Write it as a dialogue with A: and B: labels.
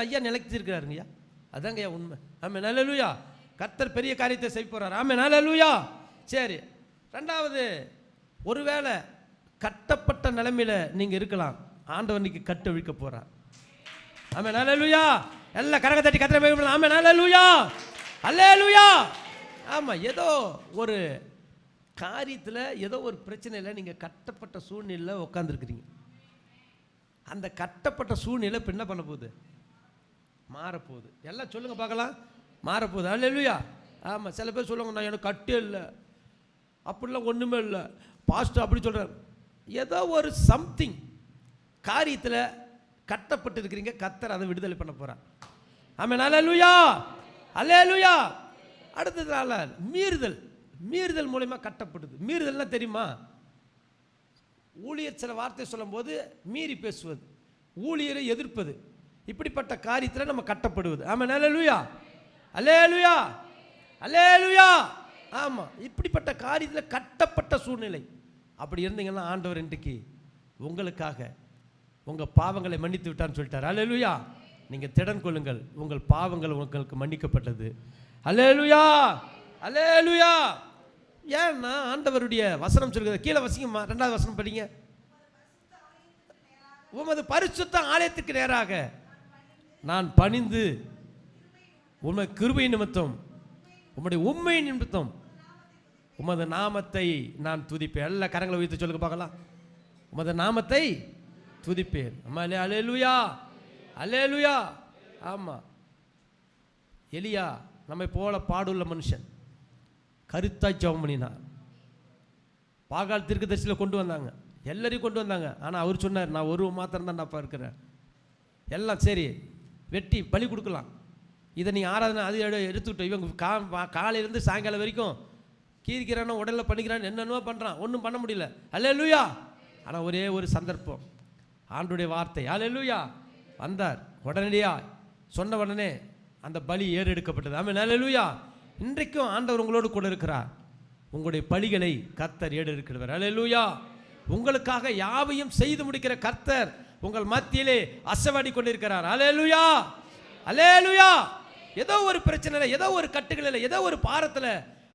A: ஐயா நிலைச்சிருக்கிறாருங்கய்யா. அதாங்கய்யா உண்மை. ஆமென், அல்லேலூயா. கர்த்தர் பெரிய காரியத்தை செய்ய போறார். ஆமென், அல்லேலூயா. சரி, ரெண்டாவது, ஒருவேளை கட்டப்பட்ட நிலைமையில நீங்க இருக்கலாம். ஆண்டவர் இன்னைக்கு கட்ட விழிக்க போறார். ஆமென், அல்லேலூயா. எல்லாம் கரக தட்டி கர்த்தரை மகிமைப்படுத்துங்க. ஆமென், அல்லேலூயா, அல்லேலூயா. ஆமா, ஏதோ ஒரு காரியத்தில் ஏதோ ஒரு பிரச்சனையில் நீங்கள் கட்டப்பட்ட சூழ்நிலையில் உட்காந்துருக்குறீங்க. அந்த கட்டப்பட்ட சூழ்நிலை இப்போ என்ன பண்ண போகுது? மாறப்போகுது. எல்லாம் சொல்லுங்க பார்க்கலாம். மாறப்போகுது. அல்லேலூயா. ஆமாம், சில பேர் சொல்லுவாங்க, நான் எனக்கு கட்டே இல்லை, அப்படிலாம் ஒன்றுமே இல்லை பாஸ்டர் அப்படி சொல்கிறார். ஏதோ ஒரு சம்திங் காரியத்தில் கட்டப்பட்டு இருக்கிறீங்க. கர்த்தர் அதை விடுதலை பண்ண போகிறார். ஆமென், அல்லேலூயா, அல்லேலூயா. அடுத்ததுனால மீறுதல் மூலமா கட்டப்படுது. மீறுதல்னா தெரியுமா? ஊழியர் சில வார்த்தை சொல்லும் போது மீறி பேசுவது, ஊழியரை எதிர்ப்பது, இப்படிப்பட்ட காரியத்தில் நம்ம கட்டப்படுவது. ஆமென், அல்லேலூயா, அல்லேலூயா, அல்லேலூயா. ஆமா, இப்படிப்பட்ட காரியத்தில் கட்டப்பட்ட சூழ்நிலை அப்படி இருந்தீங்கன்னா ஆண்டவர் இன்றைக்கு உங்களுக்காக உங்க பாவங்களை மன்னித்து விட்டான்னு சொல்லிட்டார். அல்லேலூயா. நீங்க திடன் கொள்ளுங்கள், உங்கள் பாவங்கள் உங்களுக்கு மன்னிக்கப்பட்டது. அல்லேலூயா, அல்லேலூயா. ஏன்னா ஆண்டவருடைய வசனம் சொல்கிறது. கீழே வசிங்கம்மா, 2வது வசனம் படிங்க. உமது பரிசுத்த ஆலயத்துக்கு நேராக நான் பணிந்து உமது கிருபை நிமித்தம், உம்முடைய உண்மை நிமித்தம் உமது நாமத்தை நான் துதிப்பேன். எல்லா கரங்களை வைத்து சொல்லுங்க பார்க்கலாம். உமது நாமத்தை துதிப்பேன். அம்மா, அல்லேலூயா, அல்லேலூயா. ஆமா, எலியா நம்மை போல பாடுள்ள மனுஷன், கருத்தாய் ஜெபம் பண்ணினார். பாகால் தீர்க்கதரிசியில் கொண்டு வந்தாங்க, எல்லாரையும் கொண்டு வந்தாங்க. ஆனால் அவர் சொன்னார், நான் ஒரு மாத்திரம் தான் நான் இருக்கிறேன். எல்லாம் சரி, வெட்டி பலி கொடுக்கலாம், இதை நீ ஆராதனை அது எடுத்துக்கிட்டோம். இவங்க காலையிலேருந்து சாயங்காலம் வரைக்கும் கீரிக்கிறானோ உடலில் பண்ணிக்கிறான்னு என்னென்னவோ பண்ணுறான், ஒன்றும் பண்ண முடியல. அல்லேலூயா. ஆனால் ஒரே ஒரு சந்தர்ப்பம், ஆண்டுடைய வார்த்தை, அல்லேலூயா, வந்தார். உடனடியா சொன்ன உடனே அந்த பலி ஏறெடுக்கப்பட்டது. ஆமென், அல்லேலூயா. இன்றைக்கும் ஆண்டவர் உங்களோடு கூட இருக்கிறார். உங்களுடைய பலிகளை கர்த்தர் ஏறெடுக்கிறவர். அல்லேலூயா. உங்களுக்காக யாவையும் செய்து முடிக்கிற கர்த்தர் உங்கள் மத்தியிலே அசைவாடி கொண்டிருக்கிறார். அல்லேலூயா, அல்லேலூயா. ஏதோ ஒரு பிரச்சனையில், ஏதோ ஒரு கட்டுகளில், ஏதோ ஒரு பாரத்தில்